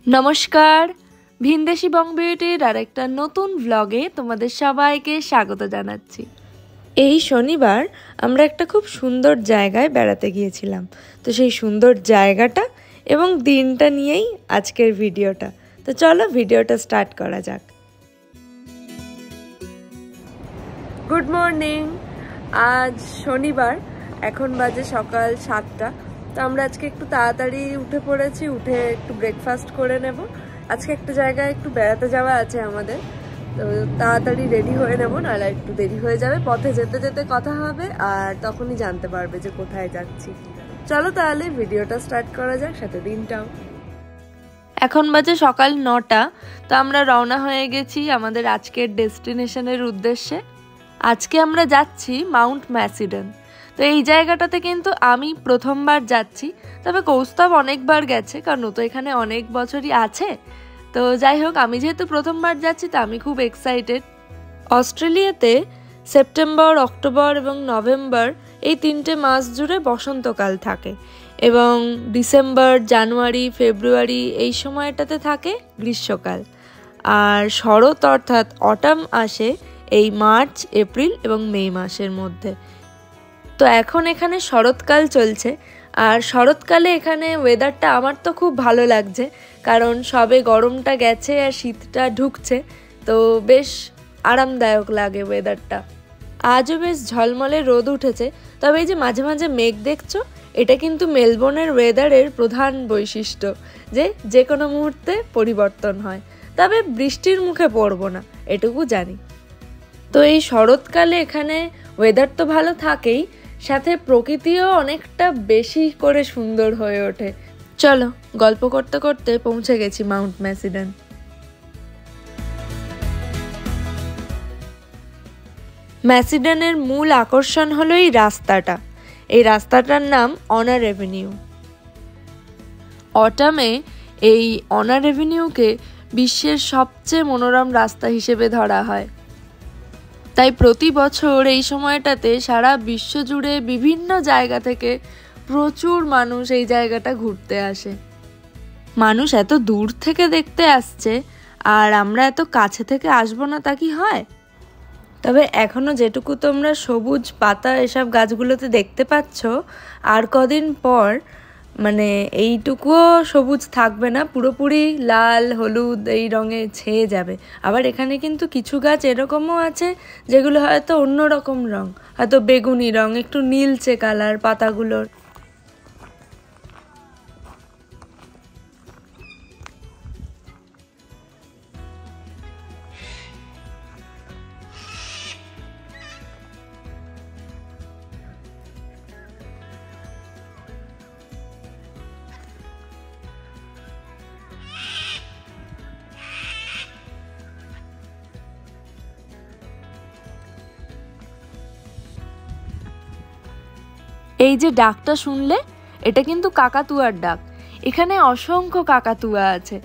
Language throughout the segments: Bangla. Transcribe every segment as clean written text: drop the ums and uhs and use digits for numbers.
নমস্কার, ভিনদেশি বং বিউটির আরেকটা নতুন ব্লগে তোমাদের সবাইকে স্বাগত জানাচ্ছি। এই শনিবার আমরা একটা খুব সুন্দর জায়গায় বেড়াতে গিয়েছিলাম। তো সেই সুন্দর জায়গাটা এবং দিনটা নিয়েই আজকের ভিডিওটা। তো চলো ভিডিওটা স্টার্ট করা যাক। Good morning. আজ শনিবার, এখন বাজে সকাল 7টা। তো আমরা আজকে একটু তাড়াতাড়ি উঠে পড়েছি, উঠে একটু ব্রেকফাস্ট করে নেব। আজকে একটা জায়গায় একটু বেড়াতে যাওয়া আছে আমাদের, তো তাড়াতাড়ি রেডি হয়ে নেব, নাহলে একটু দেরি হয়ে যাবে। পথে যেতে যেতে কথা হবে আর তখনই জানতে পারবে যে কোথায় যাচ্ছি। চলো তাহলে ভিডিওটা স্টার্ট করা যাক, সাথে দিনটাও। এখন বাজে সকাল 9টা। তো আমরা রওনা হয়ে গেছি আমাদের আজকের ডেস্টিনেশনের উদ্দেশ্যে। আজকে আমরা যাচ্ছি মাউন্ট ম্যাসিডন। তো এই জায়গাটাতে কিন্তু আমি প্রথমবার যাচ্ছি, তবে কৌস্তব অনেকবার গেছে, কারণ ও তো এখানে অনেক বছরই আছে। তো যাই হোক, আমি যেহেতু প্রথমবার যাচ্ছি তো আমি খুব এক্সাইটেড। অস্ট্রেলিয়াতে সেপ্টেম্বর, অক্টোবর এবং নভেম্বর এই 3টে মাস জুড়ে বসন্তকাল থাকে, এবং ডিসেম্বর, জানুয়ারি, ফেব্রুয়ারি এই সময়টাতে থাকে গ্রীষ্মকাল। আর শরৎ অর্থাৎ অটাম আসে এই মার্চ, এপ্রিল এবং মে মাসের মধ্যে। তো এখন এখানে শরৎকাল চলছে, আর শরৎকালে এখানে ওয়েদারটা আমার তো খুব ভালো লাগছে, কারণ সবে গরমটা গেছে আর শীতটা ঢুকছে, তো বেশ আরামদায়ক লাগে ওয়েদারটা। আজও বেশ ঝলমলে রোদ উঠেছে, তবে এই যে মাঝে মাঝে মেঘ দেখছো, এটা কিন্তু মেলবোর্নের ওয়েদারের প্রধান বৈশিষ্ট্য, যে কোনো মুহূর্তে পরিবর্তন হয়। তবে বৃষ্টির মুখে পড়বো না, এটুকু জানি। তো এই শরৎকালে এখানে ওয়েদার তো ভালো থাকেই, সাথে প্রকৃতিও অনেকটা বেশি করে সুন্দর হয়ে ওঠে। চলো, গল্প করতে করতে পৌঁছে গেছি মাউন্ট ম্যাসিডন। ম্যাসিডনের মূল আকর্ষণ হলো এই রাস্তাটা। এই রাস্তাটার নাম অনার এভিনিউ। অটামে এই অনার এভিনিউকে বিশ্বের সবচেয়ে মনোরম রাস্তা হিসেবে ধরা হয়। তাই প্রতি বছর এই সময়টাতে সারা বিশ্ব জুড়ে বিভিন্ন জায়গা থেকে প্রচুর মানুষ এই জায়গাটা ঘুরতে আসে। মানুষ এত দূর থেকে দেখতে আসছে, আর আমরা এত কাছে থেকে আসবো না তা কি হয়? তবে এখনো যেটুকু তোমরা সবুজ পাতা এসব গাছগুলোতে দেখতে পাচ্ছ, আর কদিন পর মানে এইটুকুও সবুজ থাকবে না, পুরোপুরি লাল, হলুদ এই রঙে ছেয়ে যাবে। আবার এখানে কিন্তু কিছু গাছ এরকমও আছে যেগুলো হয়তো অন্যরকম রং, হয়তো বেগুনি রং, একটু নীলচে কালার পাতাগুলোর। এই যে ডাকটা শুনলে, এটা কিন্তু কাকাতুয়ার ডাক। এখানে অসংখ্য কাকাতুয়া আছে,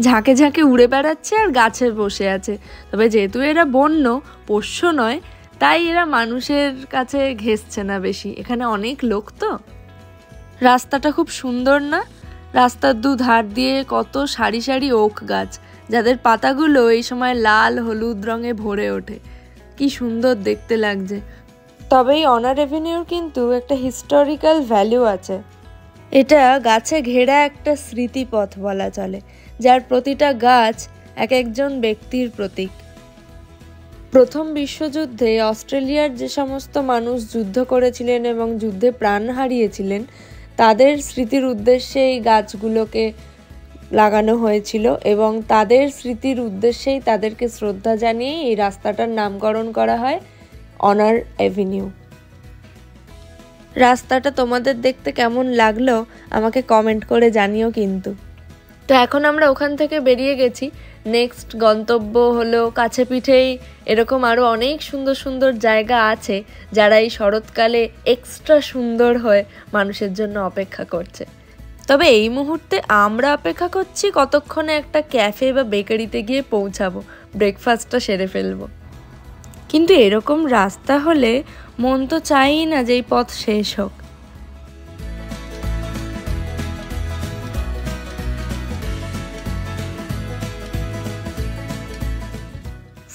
ঝাঁকে ঝাঁকে উড়ে বেড়াচ্ছে আর গাছে বসে আছে। তবে যেহেতু এরা বন্য, পোষ্য নয়, তাই এরা মানুষের কাছে ঘেঁষছে না বেশি। এখানে অনেক লোক তো। রাস্তাটা খুব সুন্দর না? রাস্তার দুধার দিয়ে কত সারি সারি ওক গাছ, যাদের পাতাগুলো এই সময় লাল, হলুদ রঙে ভরে ওঠে। কি সুন্দর দেখতে লাগছে। তবে এই অনার এভিনিউর কিন্তু একটা হিস্টোরিক্যাল ভ্যালু আছে। এটা গাছে ঘেরা একটা স্মৃতিপথ বলা চলে, যার প্রতিটা গাছ এক একজন ব্যক্তির প্রতীক। প্রথম বিশ্বযুদ্ধে অস্ট্রেলিয়ার যে সমস্ত মানুষ যুদ্ধ করেছিলেন এবং যুদ্ধে প্রাণ হারিয়েছিলেন, তাদের স্মৃতির উদ্দেশ্যে এই গাছগুলোকে লাগানো হয়েছিল, এবং তাদের স্মৃতির উদ্দেশ্যেই তাদেরকে শ্রদ্ধা জানিয়ে এই রাস্তাটার নামকরণ করা হয় অনার এভিনিউ। রাস্তাটা তোমাদের দেখতে কেমন লাগলো আমাকে কমেন্ট করে জানিও কিন্তু। তো এখন আমরা ওখান থেকে বেরিয়ে গেছি। নেক্সট গন্তব্য হলো কাছে পিঠেই এরকম আরও অনেক সুন্দর সুন্দর জায়গা আছে, যারা এই শরৎকালে এক্সট্রা সুন্দর হয়ে মানুষের জন্য অপেক্ষা করছে। তবে এই মুহূর্তে আমরা অপেক্ষা করছি কতক্ষণে একটা ক্যাফে বা বেকারিতে গিয়ে পৌঁছাবো, ব্রেকফাস্টটা সেরে ফেলবো। কিন্তু এরকম রাস্তা হলে মন তো চাইই না যে এই পথ শেষ হোক।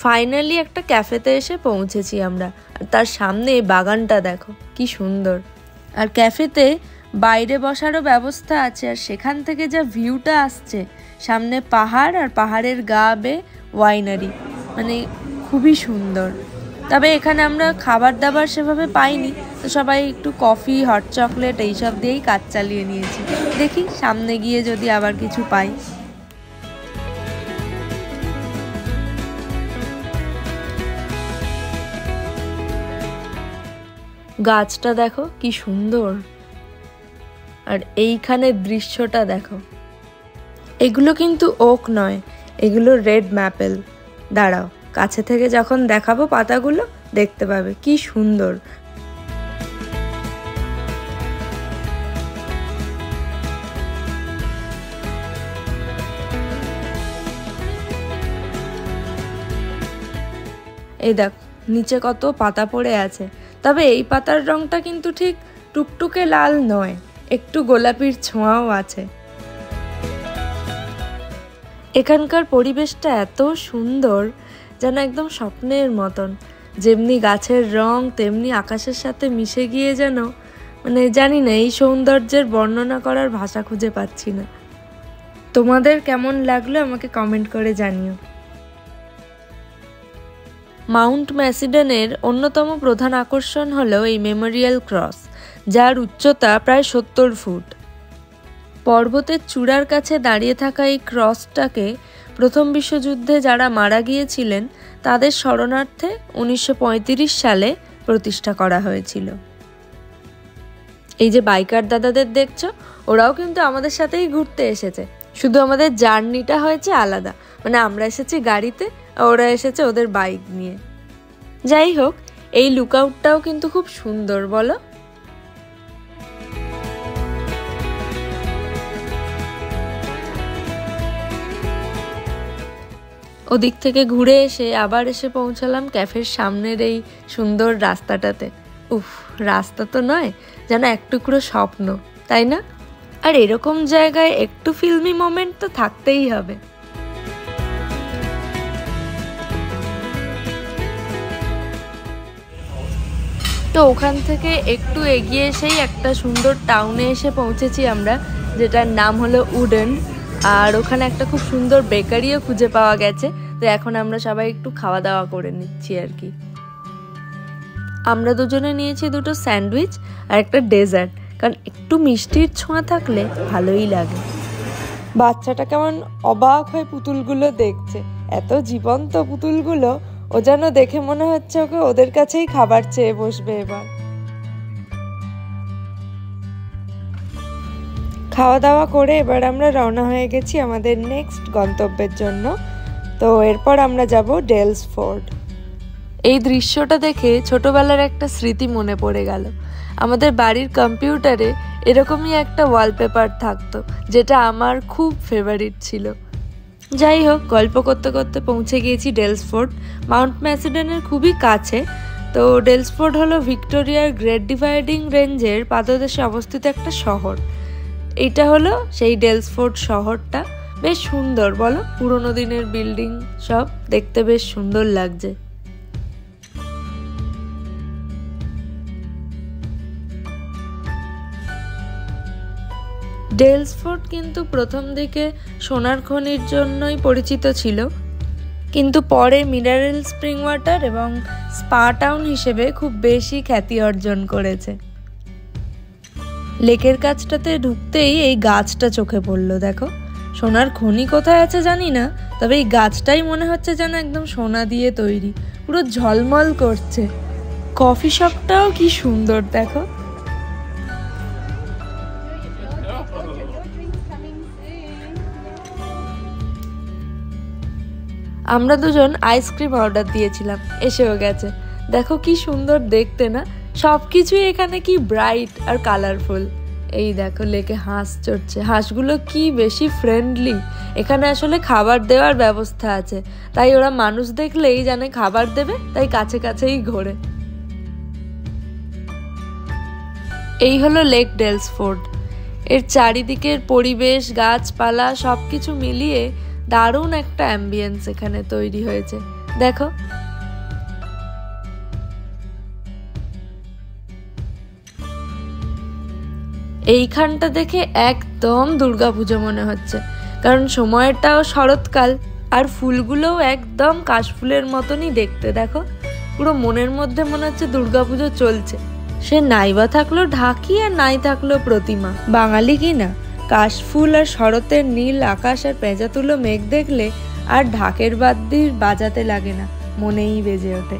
ফাইনালি একটা ক্যাফেতে এসে পৌঁছেছি আমরা। আর তার সামনে বাগানটা দেখো কি সুন্দর। আর ক্যাফেতে বাইরে বসারও ব্যবস্থা আছে। আর সেখান থেকে যা ভিউটা আসছে, সামনে পাহাড় আর পাহাড়ের গা বেয়ে ওয়াইনারি, মানে খুবই সুন্দর। তবে এখানে আমরা খাবার দাবার সেভাবে পাইনি, তো সবাই একটু কফি, হট চকলেট এইসব দিয়েই কাজ চালিয়ে নিয়েছি। দেখি সামনে গিয়ে যদি আবার কিছু পাই। গাছটা দেখো কি সুন্দর, আর এইখানে দৃশ্যটা দেখো। এগুলো কিন্তু ওক নয়, এগুলো রেড ম্যাপেল। দাঁড়াও, কাছে থেকে যখন দেখাবো পাতাগুলো দেখতে পাবে কি সুন্দর। এই দেখ নিচে কত পাতা পড়ে আছে। তবে এই পাতার রংটা কিন্তু ঠিক টুকটুকে লাল নয়, একটু গোলাপির ছোঁয়াও আছে। এখানকার পরিবেশটা এত সুন্দর, যেন একদম স্বপ্নের মতন। যেমনি গাছের রং তেমনি আকাশের সাথে মিশে গিয়ে যেন, মানে জানি না, এই সৌন্দর্যের বর্ণনা করার ভাষা খুঁজে পাচ্ছি না। তোমাদের কেমন লাগলো আমাকে কমেন্ট করে জানিও। মাউন্ট ম্যাসিডনের অন্যতম প্রধান আকর্ষণ হলো এই মেমোরিয়াল ক্রস, যার উচ্চতা প্রায় 70 ফুট। পর্বতের চূড়ার কাছে দাঁড়িয়ে থাকা এই ক্রসটাকে প্রথম বিশ্বযুদ্ধে যারা মারা গিয়েছিলেন তাদের স্মরণার্থে 1935 সালে প্রতিষ্ঠা করা হয়েছিল। এই যে বাইকার দাদাদের দেখছো, ওরাও কিন্তু আমাদের সাথেই ঘুরতে এসেছে, শুধু আমাদের জার্নিটা হয়েছে আলাদা। মানে আমরা এসেছি গাড়িতে, ওরা এসেছে ওদের বাইক নিয়ে। যাই হোক, এই লুকআউটটাও কিন্তু খুব সুন্দর, বলো? ওদিক থেকে ঘুরে এসে আবার এসে পৌঁছালাম ক্যাফের সামনের এই সুন্দর রাস্তাটাতে। উফ, রাস্তা তো নয়, যেন এক টুকরো স্বপ্ন, তাই না? আর এরকম জায়গায় একটু ফিল্মি মোমেন্ট তো থাকতেই হবে। তো ওখান থেকে একটু এগিয়ে এসেই একটা সুন্দর টাউনে এসে পৌঁছেছি আমরা, যেটার নাম হলো উডেন। আর ওখানে একটা খুব সুন্দর বেকারিও খুঁজে পাওয়া গেছে। তো এখন আমরা সবাই একটু খাওয়া দাওয়া করে নিচ্ছি আর কি। আমরা দুজনে নিয়েছি দুটো স্যান্ডউইচ আর একটা ডেজার্ট, কারণ একটু মিষ্টির ছোঁয়া থাকলে ভালোই লাগে। বাচ্চাটা কেমন অবাক হয়ে পুতুলগুলো দেখছে, এত জীবন্ত পুতুলগুলো। ও যেন দেখে মনে হচ্ছে ওকে ওদের কাছেই খাবার চেয়ে বসবে এবার। খাওয়া দাওয়া করে এবার আমরা রওনা হয়ে গেছি আমাদের নেক্সট গন্তব্যের জন্য। তো এরপর আমরা যাব ডেলসফোর্ড। এই দৃশ্যটা দেখে ছোটবেলার একটা স্মৃতি মনে পড়ে গেল। আমাদের বাড়ির কম্পিউটারে এরকমই একটা ওয়ালপেপার থাকতো, যেটা আমার খুব ফেভারিট ছিল। যাই হোক, গল্প করতে করতে পৌঁছে গিয়েছি ডেলসফোর্ড। মাউন্ট ম্যাসিডনের খুবই কাছে। তো ডেলসফোর্ড হলো ভিক্টোরিয়ার গ্রেট ডিভাইডিং রেঞ্জের পাদদেশে অবস্থিত একটা শহর। এইটা হলো সেই ডেলসফোর্ড শহরটা। বেশ সুন্দর, বলো? পুরোনো দিনের বিল্ডিং সব দেখতে বেশ সুন্দর লাগছে। ডেলসফোর্ড কিন্তু প্রথম দিকে সোনার খনির জন্যই পরিচিত ছিল, কিন্তু পরে মিনারেল স্প্রিং ওয়াটার এবং স্পা টাউন হিসেবে খুব বেশি খ্যাতি অর্জন করেছে। লেকের কাছটাতে ঢুকতেই এই গাছটা চোখে পড়লো। দেখো, সোনার খনি কোথায় আছে জানি না, তবে এই গাছটাই মনে হচ্ছে যেন একদম সোনা দিয়ে তৈরি, পুরো ঝলমল করছে। কফি শপটাও কি সুন্দর দেখো। আমরা দুজন আইসক্রিম অর্ডার দিয়েছিলাম, এসেও গেছে। দেখো কি সুন্দর দেখতে না? সবকিছুই এখানে কি ব্রাইট আর কালারফুল। এই দেখো লেকে হাঁস চড়ছে, হাঁসগুলো কি বেশি ফ্রেন্ডলি। এখানে আসলে খাবার দেওয়ার ব্যবস্থা আছে, তাই ওরা মানুষ দেখলেই জানে খাবার দেবে, তাই কাছে কাছেই ঘোরে। এই হলো লেক ডেলসফোর্ড। এর চারিদিকের পরিবেশ, গাছপালা সবকিছু মিলিয়ে দারুণ একটা অ্যাম্বিয়েন্স এখানে তৈরি হয়েছে। দেখো। এইখানটা দেখে একদম দুর্গাপুজো মনে হচ্ছে, কারণ সময়টাও শরৎকাল আর ফুলগুলোও একদম কাশফুলের মতনই দেখতে। দেখো, পুরো মনের মধ্যে মনে হচ্ছে দুর্গাপুজো চলছে। সে নাইবা থাকলো ঢাকি আর নাই থাকলো প্রতিমা, বাঙালি কি না। কাশফুল আর শরতের নীল আকাশ আর পেঁজা তুলো মেঘ দেখলে আর ঢাকের বাদ্যি বাজাতে লাগে না, মনেই বেজে ওঠে।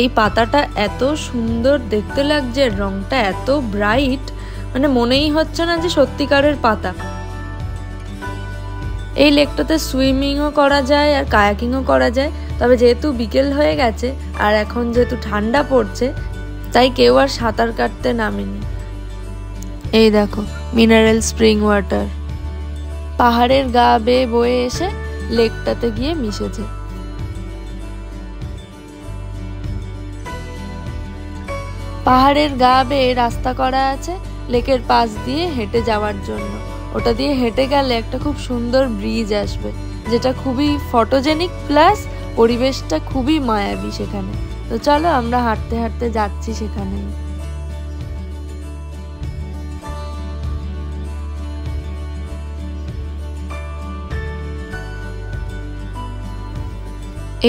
এই পাতাটা এত সুন্দর দেখতে লাগছে, রংটা এত ব্রাইট, মানে মনেই হচ্ছে না যে সত্যিকারের পাতা। এই লেকটাতে সুইমিংও করা যায় আর কায়াকিংও করা যায়, তবে যেহেতু বিকেল হয়ে গেছে আর এখন যেহেতু ঠান্ডা পড়ছে, তাই কেউ আর সাঁতার কাটতে নামেনি। এই দেখো মিনারেল স্প্রিং ওয়াটার পাহাড়ের গা বেয়ে বয়ে এসে লেকটাতে গিয়ে মিশেছে। পাহাড়ের গা বেয়ে রাস্তা করা আছে লেকের পাশ দিয়ে হেঁটে যাওয়ার জন্য। ওটা দিয়ে হেঁটে গেলে একটা খুব সুন্দর ব্রিজ আসবে, যেটা খুবই ফটোজেনিক, প্লাস পরিবেশটা খুবই মায়াবী সেখানে। তো চলো আমরা হাঁটতে হাঁটতে যাচ্ছি সেখানে।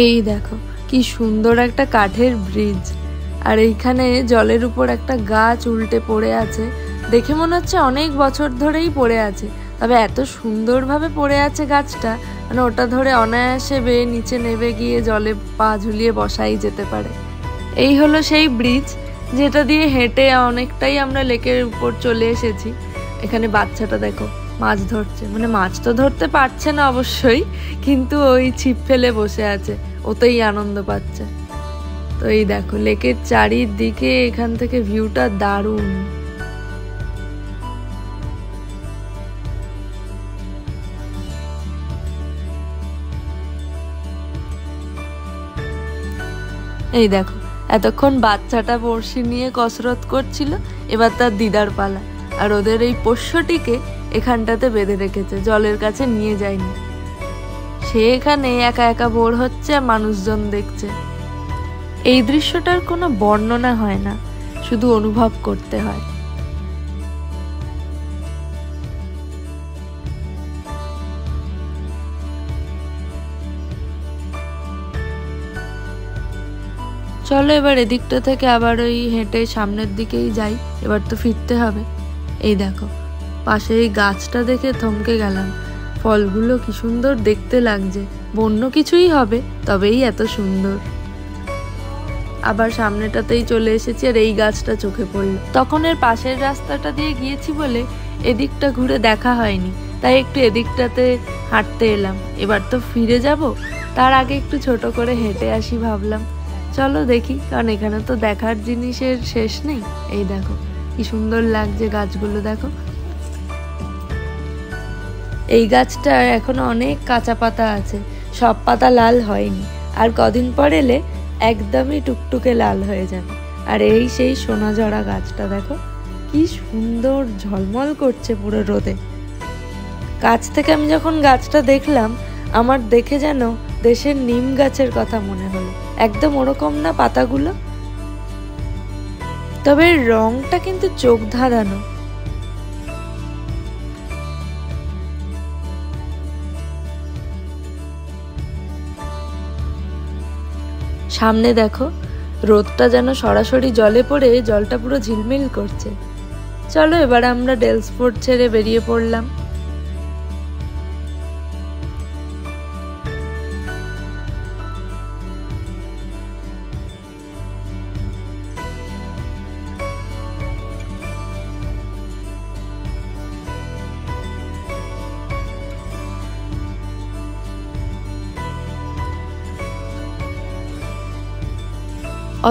এই দেখো কি সুন্দর একটা কাঠের ব্রিজ, আর এইখানে জলের উপর একটা গাছ উল্টে পড়ে আছে। দেখে মনে হচ্ছে অনেক বছর ধরেই পড়ে আছে, তবে এত সুন্দরভাবে পড়ে আছে গাছটা, মানে ওটা ধরে অনায়াসে বেয়ে নিচে নেমে গিয়ে জলে পা ঝুলিয়ে বসাই যেতে পারে। এই হলো সেই ব্রিজ যেটা দিয়ে হেঁটে অনেকটাই আমরা লেকের উপর চলে এসেছি। এখানে বাচ্চাটা দেখো মাছ ধরছে, মানে মাছ তো ধরতে পারছে না অবশ্যই, কিন্তু ওই ছিপ ফেলে বসে আছে, ওতেই আনন্দ পাচ্ছে। তো এই দেখো লেকের চারিদিকে এখান থেকে ভিউটা দারুণ। এই দেখো এতক্ষণ বাচ্চাটা বড়শি নিয়ে কসরত করছিল, এবার তার দিদার পালা, আর ওদের এই পোষ্যটিকে এখানটাতে বেঁধে রেখেছে, জলের কাছে নিয়ে যায়নি। সে এখানে একা একা বোর হচ্ছে আর মানুষজন দেখছে। এই দৃশ্যটার কোনো বর্ণনা হয় না, শুধু অনুভব করতে হয়। চলো এবার এদিকটা থেকে আবার ওই হেঁটে সামনের দিকেই যাই, এবার তো ফিরতে হবে। এই দেখো পাশে এই গাছটা দেখে থমকে গেলাম, ফলগুলো কি সুন্দর দেখতে লাগছে, বন্য কিছুই হবে তবেই এত সুন্দর। আবার সামনেটাতেই চলে এসেছি আর এই গাছটা চোখে পড়লো। তখন এর পাশের রাস্তাটা দিয়ে গিয়েছি বলে এদিকটা ঘুরে দেখা হয়নি, তাই একটু এদিকটাতে হাঁটতে এলাম। এবার তো ফিরে যাব, তার আগে একটু ছোট করে হেঁটে আসি ভাবলাম। চলো দেখি, কারণ এখানে তো দেখার জিনিসের শেষ নেই। এই দেখো কি সুন্দর লাগছে গাছগুলো, দেখো এই গাছটা এখনো অনেক কাঁচা পাতা আছে, সব পাতা লাল হয়নি, আর কদিন পর এলে একদমই টুকটুকে লাল হয়ে যাবে। আর এই সেই সোনাঝরা গাছটা দেখো কি সুন্দর ঝলমল করছে পুরো রোদে। কাছ থেকে আমি যখন গাছটা দেখলাম, আমার দেখে যেন দেশের নিম গাছের কথা মনে হলো, একদম ওরকম না পাতাগুলো, তবে রংটা কিন্তু চোখ ধাঁধানো। সামনে দেখো রোদটা যেন সরাসরি জলে পড়ে জলটা পুরো ঝিলমিল করছে। চলো এবার আমরা ডেলসফোর্ট ছেড়ে বেরিয়ে পড়লাম।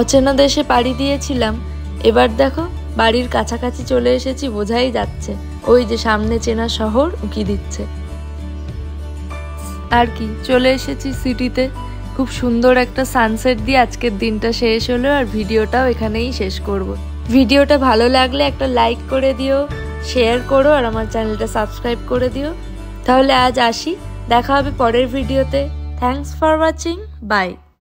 অচেনা দেশে পাড়ি দিয়েছিলাম, এবার দেখো বাড়ির কাছাকাছি চলে এসেছি, বোঝাই যাচ্ছে। ওই যে সামনে চেনা শহর উকি দিচ্ছে। আর কি, চলে এসেছি সিটিতে। খুব সুন্দর একটা সানসেট দিয়ে আজকের দিনটা শেষ হলো, আর ভিডিওটাও এখানেই শেষ করব। ভিডিওটা ভালো লাগলে একটা লাইক করে দিও, শেয়ার করো, আর আমার চ্যানেলটা সাবস্ক্রাইব করে দিও। তাহলে আজ আসি, দেখা হবে পরের ভিডিওতে। Thanks for watching, by.